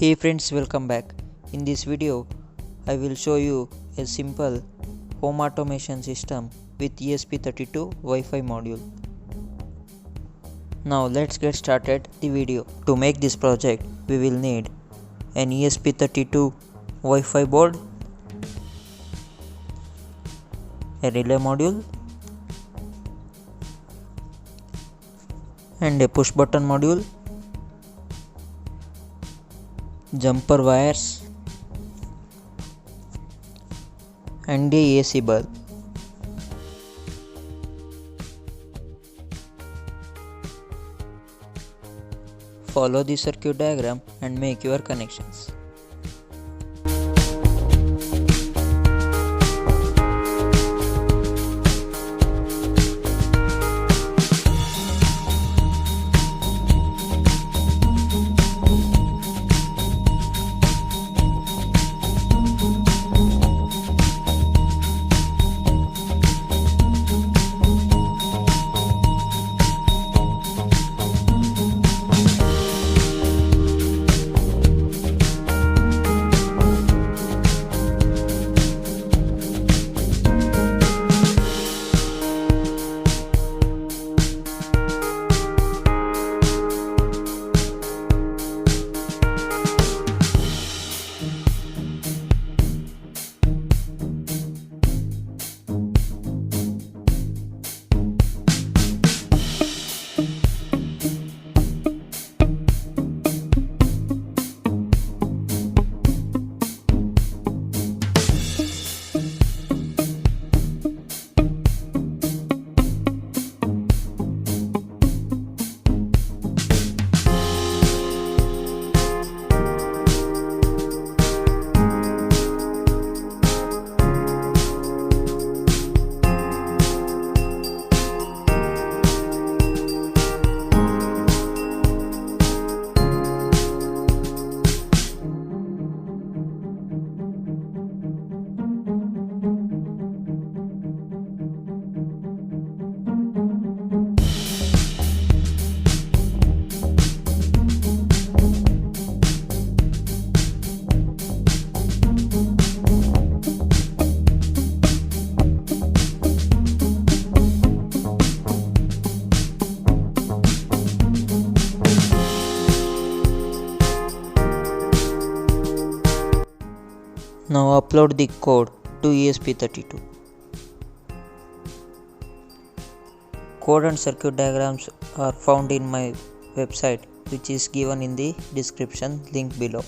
Hey friends, welcome back. In this video, I will show you a simple home automation system with ESP32 Wi-Fi module. Now let's get started the video. To make this project, we will need an ESP32 Wi-Fi board, a relay module, and a push button module, jumper wires, and a AC bulb. Follow the circuit diagram and make your connections. Now upload the code to ESP32. Code and circuit diagrams are found in my website, which is given in the description link below.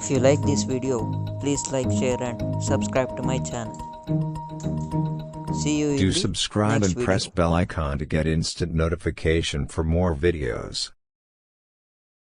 If you like this video, please like, share and subscribe to my channel. See you in Do the subscribe next and video. press bell icon to get instant notification for more videos.